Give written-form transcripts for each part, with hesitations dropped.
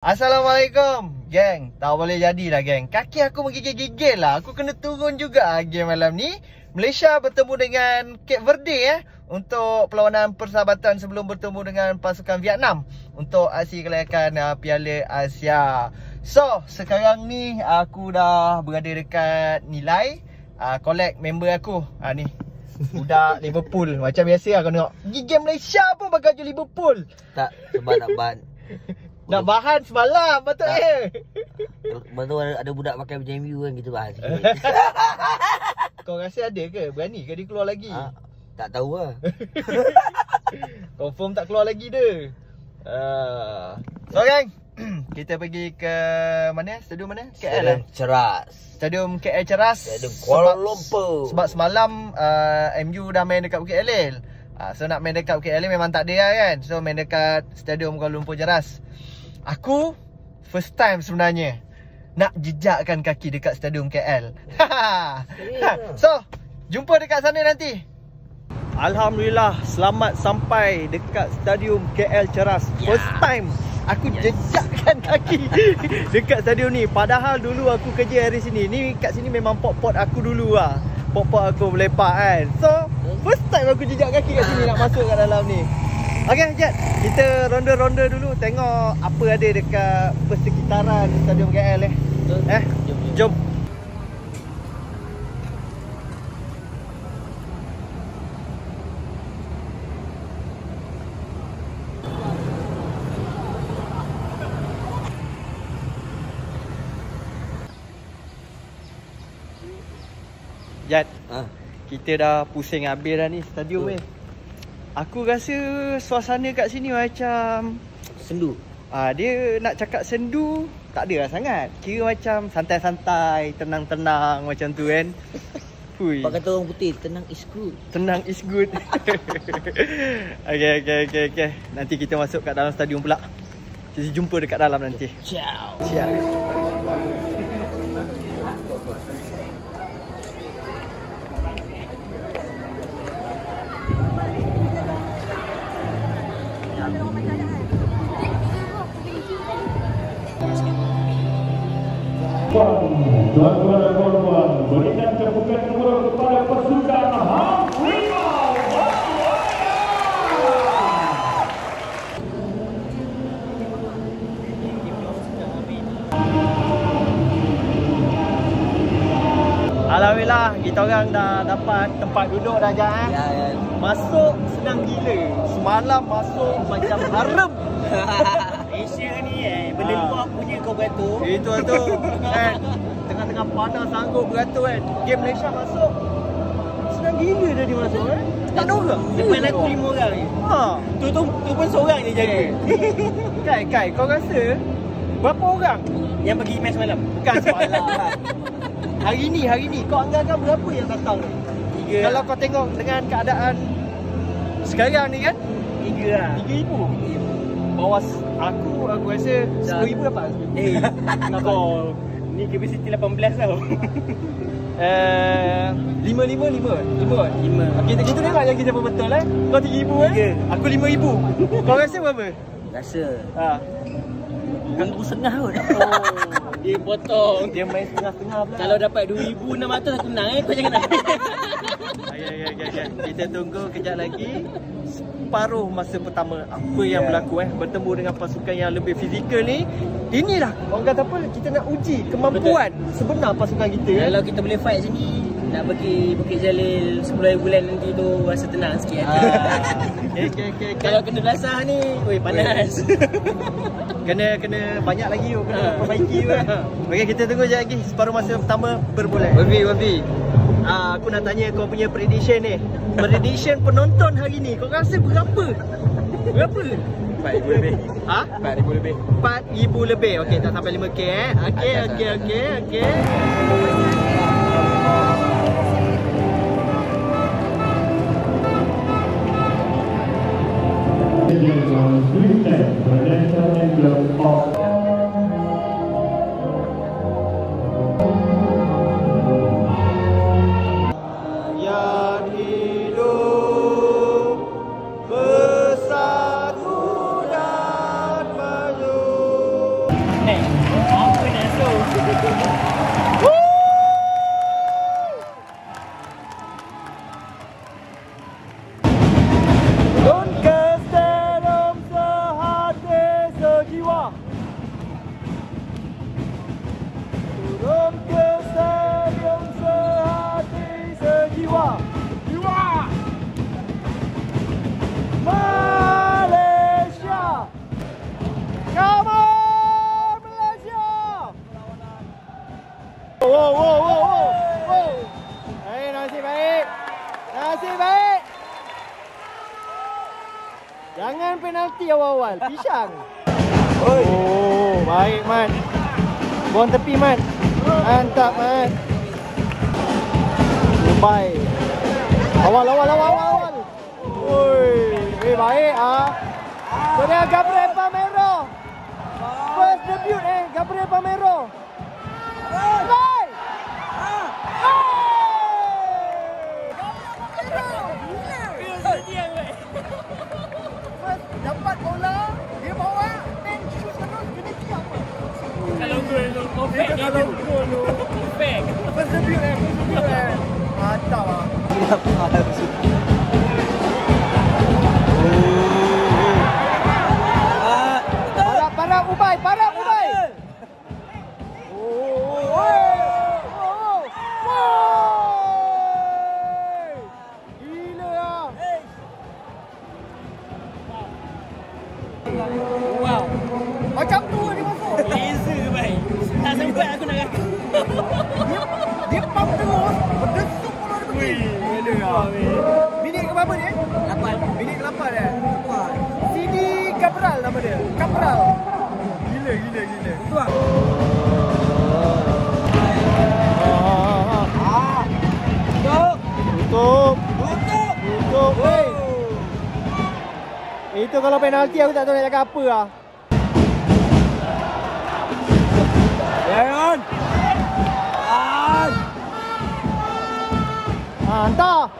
Assalamualaikum, geng. Tak boleh jadilah, geng. Kaki aku menggigil-gigil lah. Aku kena turun juga game malam ni. Malaysia bertemu dengan Cape Verde untuk perlawanan persahabatan sebelum bertemu dengan pasukan Vietnam untuk aksi kelayakan Piala Asia. So, sekarang ni aku dah berada dekat Nilai, collect member aku. Ni budak Liverpool. Macam biasa kau tengok game Malaysia pun pakai baju Liverpool. Tak, sebab nak ban. Nak bahan semalam, betul Betul ada budak pakai baju MU kan, kita bahan sikit. Kau rasa ada ke? Berani ke dia keluar lagi? Tak tahu lah. Confirm tak keluar lagi dia. So gang, kita pergi ke mana? Stadium mana? KL lah. Ceras. Stadium KL Ceras. Stadium Kuala Lumpur. Sebab semalam MU dah main dekat Bukit Elil. So nak main dekat Bukit Elil memang tak ada lah kan. So main dekat Stadium Kuala Lumpur Ceras. Aku first time sebenarnya nak jejakkan kaki dekat Stadium KL. So, jumpa dekat sana nanti. Alhamdulillah, selamat sampai dekat Stadium KL Ceras. First time aku jejakkan kaki dekat stadium ni. Padahal dulu aku kerja dari sini. Ni kat sini memang pot-pot aku dulu lah. Pot-pot aku melepak kan. So, first time aku jejak kaki kat sini nak masuk kat dalam ni. Okay, jap. Kita ronda-ronda dulu. Tengok apa ada dekat persekitaran Stadium KL ni. Jom. Jad, kita dah pusing habis dah ni stadium ni. Aku rasa suasana kat sini macam sendu. Dia nak cakap sendu tak ada lah sangat. Kira macam santai-santai, tenang-tenang macam tu kan. Hui. Pak kata orang putih, tenang is good. Tenang is good. Okay. Nanti kita masuk kat dalam stadium pula. Kita jumpa dekat dalam nanti. Ciao. Tuan-tuan dan puan-puan, berikan tepukan gemuruh kepada pasukan Hang Rimau. Alhamdulillah, kita orang dah dapat tempat duduk dah Jat. Ya. Masuk senang gila. Semalam masuk macam haram. Asia ni benda luar punya kau beratur. Itu tu kan. Tengah-tengah panas sanggup beratur kan. Game Malaysia masuk senang gila dah dia masuk kan. Tak ada orang. Depan aku 5 orang je. Tu pun seorang je jaga. Kai, kau rasa berapa orang Yang pergi match malam? bukan semalam. Hari ni kau anggarkan berapa yang datang ni? 3. Kalau kau tengok dengan keadaan sekarang ni kan, 3 lah. 3,000. Bawah aku rasa 10,000 dapat. Kau ni capacity 18 tau. 5. Okay, kita tengok lagi siapa betul Kau 3,000 Aku 5,000. Kau rasa berapa? Rasa 2,500 kot. Dia potong. Dia main setengah-setengah pula. Kalau dapat 2,600 aku tenang kau jangan nak. Okay. Kita tunggu kejap lagi. Separuh masa pertama apa yang berlaku bertemu dengan pasukan yang lebih fizikal ni. Inilah orang kata apa, kita nak uji kemampuan sebenar pasukan kita. Kalau kita boleh fight sini, nak pergi Bukit Jalil 10 bulan nanti tu rasa tenang sikit. Okay. Kalau kena belasah ni, panas. Kena banyak lagi kena perbaiki Okay, kita tunggu je lagi. Separuh masa pertama bermula. Wabi. Aku nak tanya kau punya prediction ni. Prediction penonton hari ni kau rasa berapa? 4,000 lebih. 4,000 lebih. 4,000 lebih. Okey, tak sampai 5k Okey. Yang hidup bersatu dan maju. Apa nak slow? Turun ke stadium sehati sejiwa. Turun ke stadium sehati sejiwa. Jiwa. Malaysia. Come on Malaysia. Wow. Nasib baik. Nasib baik. Jangan penalti awal-awal. Pisang. Oh, baik Man. Buang tepi Man. Mantap Man. Baik. Awal. Oi, baik ah. Sudah Gabriel Palmeiro. First debut Gabriel Palmeiro. Baik. Dapat bola, dia bawa dan shoot terus kena tiap. Kalau gol tu perfect. Kalau gol tu Perfect. first debut mantap ah. Parak Ubay. Gila ah. Wow. Macam tu dia masuk. Laser baik. Tak sempat aku nak kata. Dia pump terus. Berdesuk bola dia pergi. Gila ah. Minit ke berapa ni? 8. Minit ke-8 CD Cabral nama dia. Cabral. Gila. Tutup. Itu kalau penalti aku tak tahu nak cakap apa lah. Hantar.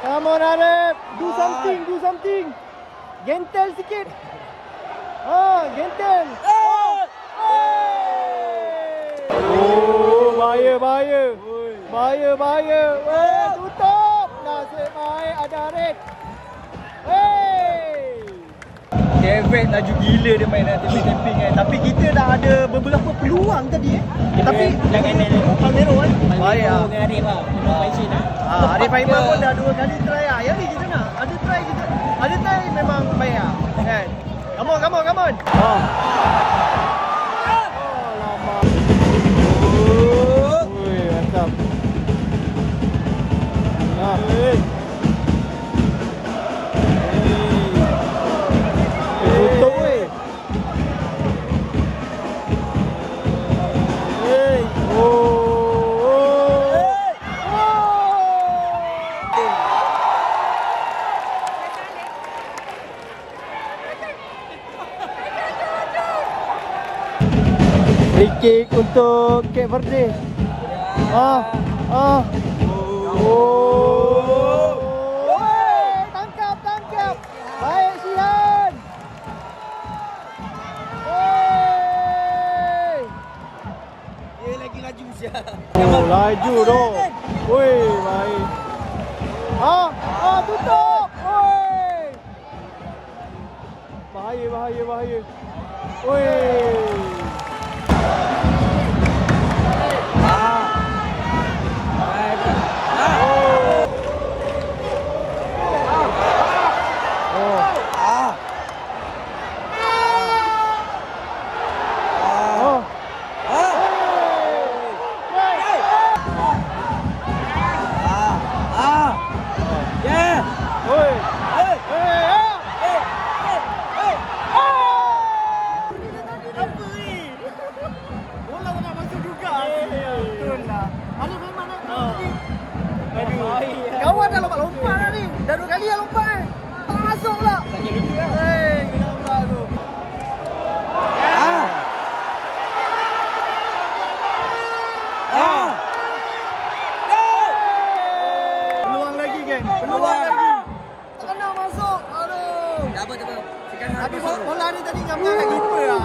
Come on Arif. Do something. Gentle sikit. Gentle. Oh, bahaya. Tutup. Nasib baik ada Arif. David laju gila dia main tapping kan. Tapi kita dah ada beberapa peluang tadi Tapi jangan Palmeiro kan. Baik ah. Dengan Arif lah. Arif Aiman pun dah 2 kali try lah. Yang ni kita nak. Ada try memang baik lah. Kan. Come on. Lama. Mantap. Tutup weh. Free kick untuk Cape Verde. Tangkap. Baik Sihan. Dia lagi laju Sihan. Laju doh. Woi, baik. Tutup. Woi. Bahaya. Woi. Tapi bola ni tadi ngam-ngam kat keeper lah.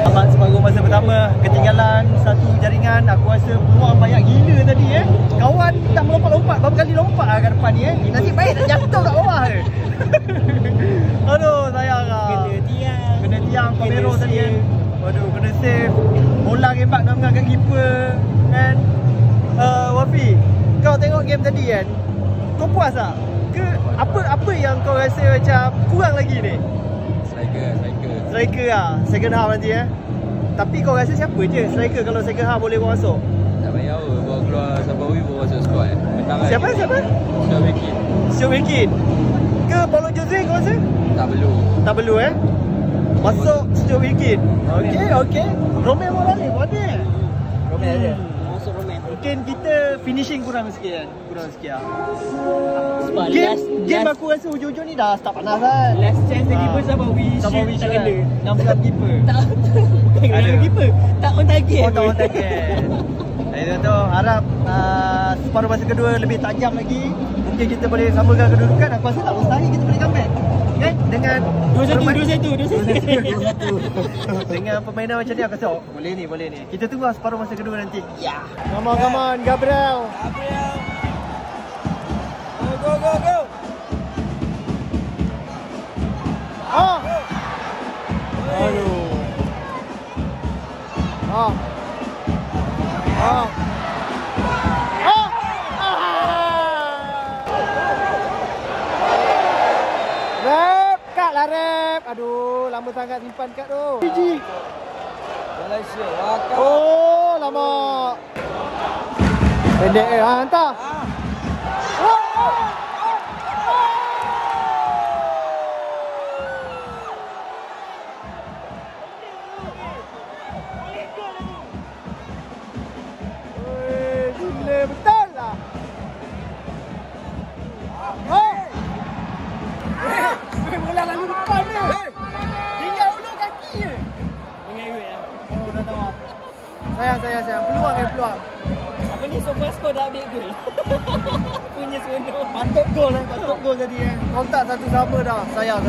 Abang separuh masa pertama ketinggalan satu jaringan. Aku rasa peluang banyak gila tadi Kawan tak melompat-lompat, berapa kali lompat lah kat depan ni Nasib baik tak jatuh kat bawah Aduh sayang lah. Kena tiang Pomero tadi Waduh kena save. Bola gempak ngam-ngam kat keeper kan. Wafi, kau tengok game tadi kan, kau puas tak? Ke apa yang kau rasa macam kurang lagi ni? Striker lah, second half nanti Tapi kau rasa siapa je striker kalau second half boleh bawa masuk? Tak payah apa, bawa keluar Sabawi bawa masuk squad menang. Siapa? Syok Wilkin. Ke Paulo Jose kau rasa? Tak perlu masuk Syok Wilkin. Okey. Romel Morales ada Romel ada. Masuk Romel. Mungkin kita finishing kurang sikit lah. Sebab Game aku rasa hujung-hujung ni dah start panas kan. last chance keeper Sabawi tak kena. kena. Nampak keeper. Bukan kena keeper. Tak on target. Tak on target. Jadi tu harap separuh masa kedua lebih tajam lagi. Mungkin kita boleh samakan kedudukan. Aku rasa tak mustahil kita boleh comeback. Kan? Dengan 2-1. Dengan permainan macam ni aku rasa boleh ni. Kita tunggu separuh masa kedua nanti. Ya. Come on Gabriel. Go. Aduh. Rep, kat lah rep. Aduh, lama sangat simpan kad tu. Biji. Malaysia, wakar. Oh, lama. Pendek hantar. Betul lah. Bola lalu depan ni. Tinggal ulu kaki je. Oh, dah tahu. Sayang. Peluang. Apa ni Sofa Skor dah ambil gol. Punya seronok. Patut gol jadi kontak satu sama dah. Sayang.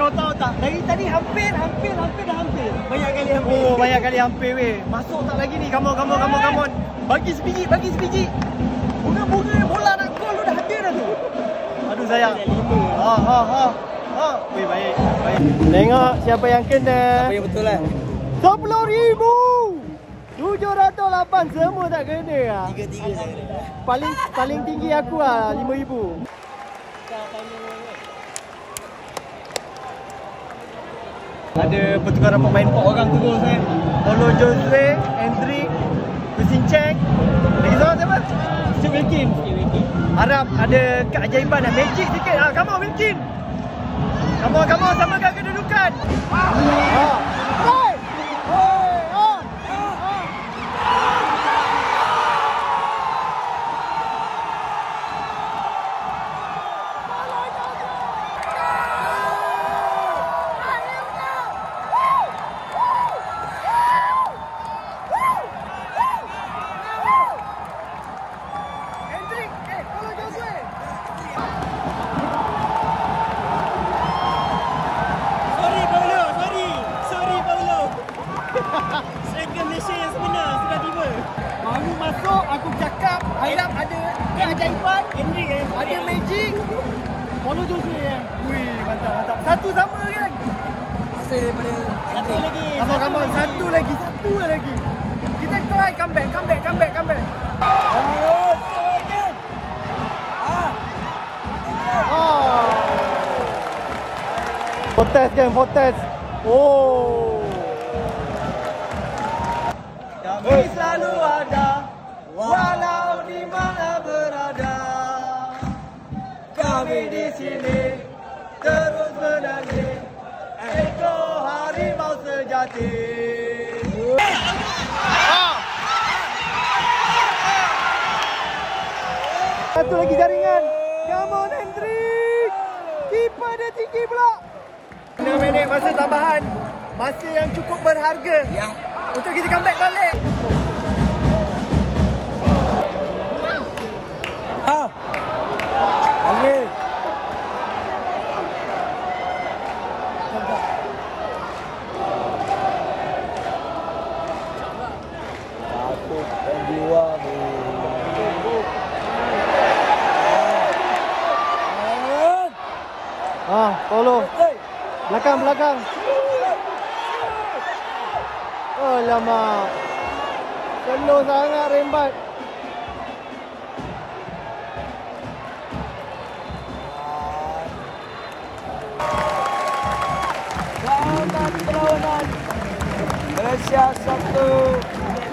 Kau tahu tak, dari tadi hampir dah hampir. Banyak kali hampir weh. Masuk tak lagi ni. Come on. Bagi sebiji. Bunga bola nak gol dah ada dah tu. Aduh sayang. Weh baik. Tengok siapa yang kena. Apa yang betul lah? 10,000. 708 semua tak kena lah. 3-3 Paling tinggi aku lah 5,000. Ada pertukaran pemain 4 orang terus Paulo Jose, Hendrik, Kusinceng. Lagi seorang siapa? Syok Wilkin. Harap ada keajaiban dan magic sikit. Come on Wilkin. Come on, samakan kedudukan. Striker Malaysia yang sebenar sudah tiba. Baru masuk aku cakap harap ada keajaiban. Hendrik Ada magic. Paulo Jose Wih, mantap. Satu sama kan? Asal daripada Satu lagi. Come on. Satu lagi. Kita try comeback. Potes. Oh. Kami selalu ada walau di mana berada. Kami di sini terus menanti ekor harimau sejati. Satu lagi jaringan. Come on Hendrik. Keeper dia tinggi pula. 6 minit masa tambahan. Masa yang cukup berharga. Ya. Untuk kita comeback balik. Okey. Follow. Belakang. Oh lama. Slow sangat rembat. Lawan perlawanan. Malaysia 1,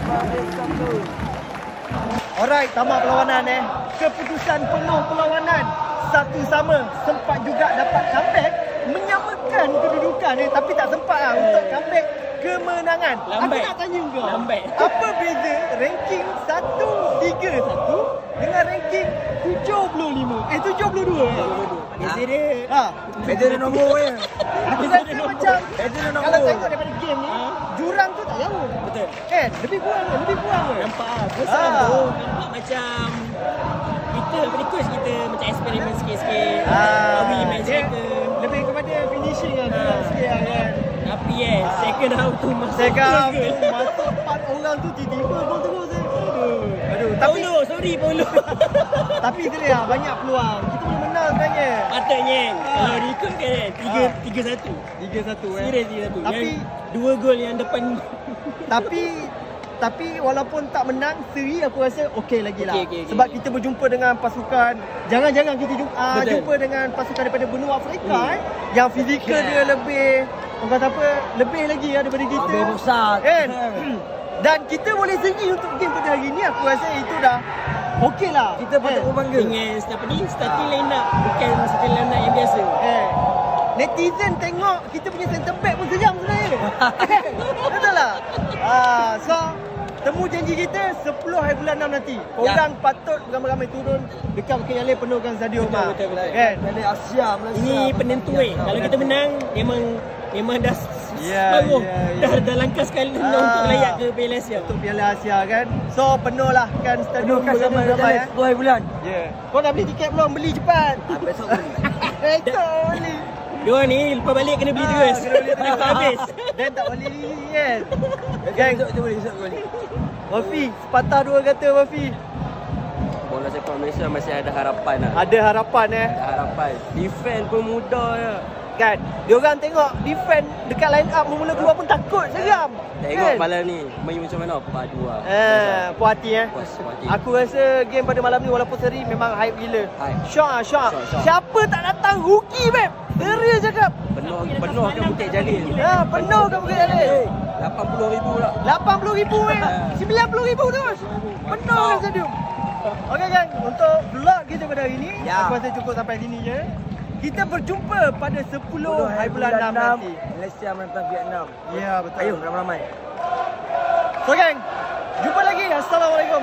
Bangladesh 1. Alright, tamat perlawanan Keputusan penuh perlawanan. 1-1 sempat juga dapat comeback menyamakan kedudukan tapi tak sempat lah untuk comeback kemenangan. Lambat. Aku nak tanya kau. Lambat. Apa beza ranking 1-3-1 dengan ranking 75? 72. Beza dia. Beza dia nombor je. Aku rasa macam Beza dia nombor. kalau tengok daripada game ni, jurang tu tak jauh. Betul. Kan? Lebih kurang. Nampak lah. Bosan tu. Nampak macam kita coach kita macam eksperimen sikit-sikit. Awi main striker. Lebih kepada finishing lah kurang sikit lah kan. Tapi second half tu masuk. Masuk 4 orang tu tiba-tiba gol terus Aduh, tapi Paulo. Tapi itu dia banyak peluang. Kita boleh menang sebenarnya. Patutnya kalau diikutkan 3-1. 3-1 Serius 3-1. Tapi 2 gol yang depan. Tapi walaupun tak menang, seri aku rasa okey lagi lah. Okay. Sebab kita berjumpa dengan pasukan, jangan kita jumpa dengan pasukan daripada benua Afrika yang fizikal dia lebih, orang kata apa, lebih lagi daripada kita. Lebih besar. Kan? Dan kita boleh seri untuk game pada hari ni, aku rasa itu dah okey lah. Kita patut berbangga. Dengan starting line up, bukan starting line up yang biasa. Netizen tengok kita punya center back pun seram sebenarnya. Betul lah. So temu janji kita 10 hari bulan 6 nanti. Korang patut ramai-ramai turun dekat Bukit Jalil penuhkan stadium. Betul. Kan? Dari Asia Malaysia. Ini penentu Kalau kita menang memang dah separuh. Dah langkah sekali untuk layak ke Piala Asia. Untuk Piala Asia kan. So penuh lah kan stadium Ramai 10 hari bulan. Kau dah beli tiket belum? Beli cepat. Besok beli. Besok beli. Diorang ni lepas balik kena beli terus. Kena habis. Dan tak boleh lili kan. Gang. Besok beli. Wafi, sepatah dua kata Wafi. Bola sepak Malaysia masih ada harapan lah. Ada harapan Ada harapan. Defend pun mudah je. Kan? Diorang tengok defend dekat line up mula keluar pun takut seram. Tengok kan? malam ni main macam mana? Padu lah. Puas hati Puas hati. Aku rasa game pada malam ni walaupun seri memang hype gila. Syok. Syok. Siapa tak datang rookie beb? Serius cakap. Penuh ke Bukit Jalil. Penuh ke Bukit Jalil. 80,000 lah. 80,000 90,000 terus. Penuh kan stadium. Okey gang, untuk vlog kita pada hari ni aku rasa cukup sampai sini je. Kita berjumpa pada 10 hari bulan 6 nanti. Malaysia menentang Vietnam. Ya betul. Ayuh ramai-ramai. So gang, jumpa lagi. Assalamualaikum.